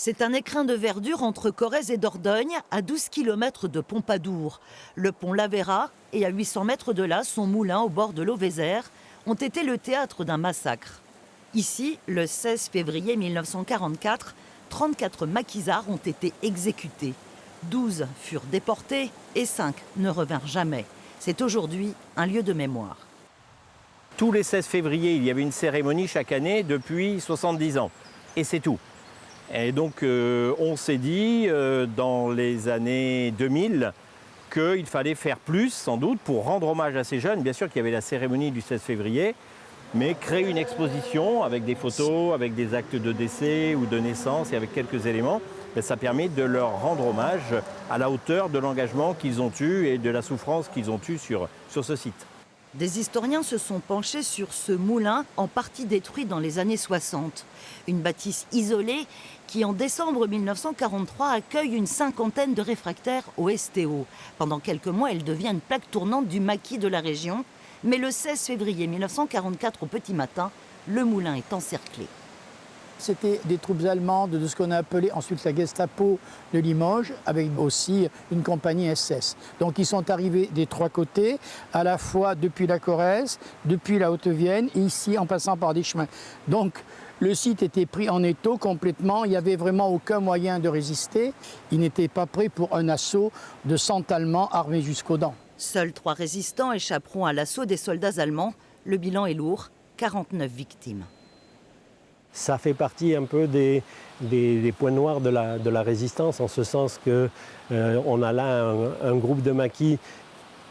C'est un écrin de verdure entre Corrèze et Dordogne, à 12 km de Pompadour. Le pont Lavera et à 800 mètres de là, son moulin au bord de l'eau Vézère ont été le théâtre d'un massacre. Ici, le 16 février 1944, 34 maquisards ont été exécutés. 12 furent déportés et 5 ne revinrent jamais. C'est aujourd'hui un lieu de mémoire. Tous les 16 février, il y avait une cérémonie chaque année depuis 70 ans. Et c'est tout. Et donc on s'est dit dans les années 2000 qu'il fallait faire plus sans doute pour rendre hommage à ces jeunes. Bien sûr qu'il y avait la cérémonie du 16 février, mais créer une exposition avec des photos, avec des actes de décès ou de naissance et avec quelques éléments, ça permet de leur rendre hommage à la hauteur de l'engagement qu'ils ont eu et de la souffrance qu'ils ont eue sur ce site. Des historiens se sont penchés sur ce moulin en partie détruit dans les années 60. Une bâtisse isolée qui, en décembre 1943, accueille une cinquantaine de réfractaires au STO. Pendant quelques mois, elle devient une plaque tournante du maquis de la région. Mais le 16 février 1944, au petit matin, le moulin est encerclé. C'était des troupes allemandes de ce qu'on a appelé ensuite la Gestapo de Limoges, avec aussi une compagnie SS. Donc ils sont arrivés des trois côtés, à la fois depuis la Corrèze, depuis la Haute-Vienne et ici en passant par des chemins. Donc le site était pris en étau complètement, il n'y avait vraiment aucun moyen de résister. Il n'était pas prêt pour un assaut de 100 Allemands armés jusqu'aux dents. Seuls 3 résistants échapperont à l'assaut des soldats allemands. Le bilan est lourd, 49 victimes. Ça fait partie un peu des points noirs de la résistance, en ce sens qu'on a là un groupe de maquis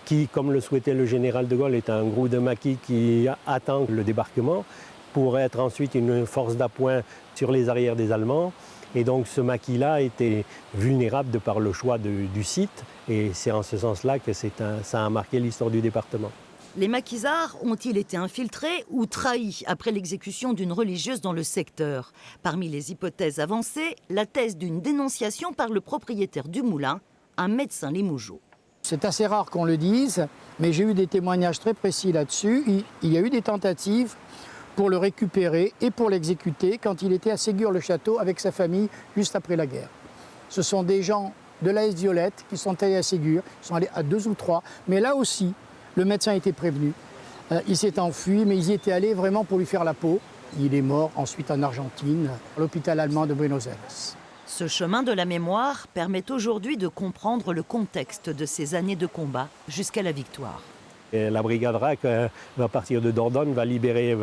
qui, comme le souhaitait le général de Gaulle, est un groupe de maquis qui attend le débarquement pour être ensuite une force d'appoint sur les arrières des Allemands. Et donc ce maquis-là était vulnérable de par le choix du site. Et c'est en ce sens-là que ça a marqué l'histoire du département. Les maquisards ont-ils été infiltrés ou trahis après l'exécution d'une religieuse dans le secteur? Parmi les hypothèses avancées, la thèse d'une dénonciation par le propriétaire du moulin, un médecin limougeaud. C'est assez rare qu'on le dise, mais j'ai eu des témoignages très précis là-dessus. Il y a eu des tentatives pour le récupérer et pour l'exécuter quand il était à Ségur-le-Château avec sa famille juste après la guerre. Ce sont des gens de l'AS Violette qui sont allés à Ségur, ils sont allés à 2 ou 3, mais là aussi, le médecin a été prévenu. Il s'est enfui, mais ils y étaient allés vraiment pour lui faire la peau. Il est mort ensuite en Argentine, à l'hôpital allemand de Buenos Aires. Ce chemin de la mémoire permet aujourd'hui de comprendre le contexte de ces années de combat jusqu'à la victoire. Et la brigade RAC va partir de Dordogne, va libérer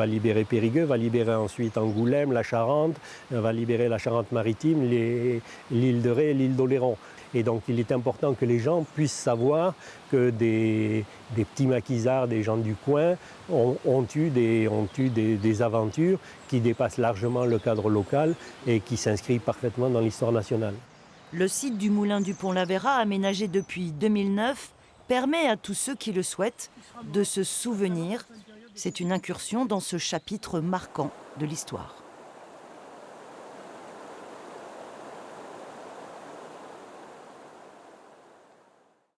Périgueux, va libérer ensuite Angoulême, la Charente, va libérer la Charente-Maritime, l'île de Ré et l'île d'Oléron. Et donc il est important que les gens puissent savoir que des petits maquisards, des gens du coin, ont eu des aventures qui dépassent largement le cadre local et qui s'inscrivent parfaitement dans l'histoire nationale. Le site du moulin du Pont-Lavera, aménagé depuis 2009, permet à tous ceux qui le souhaitent de se souvenir. C'est une incursion dans ce chapitre marquant de l'histoire.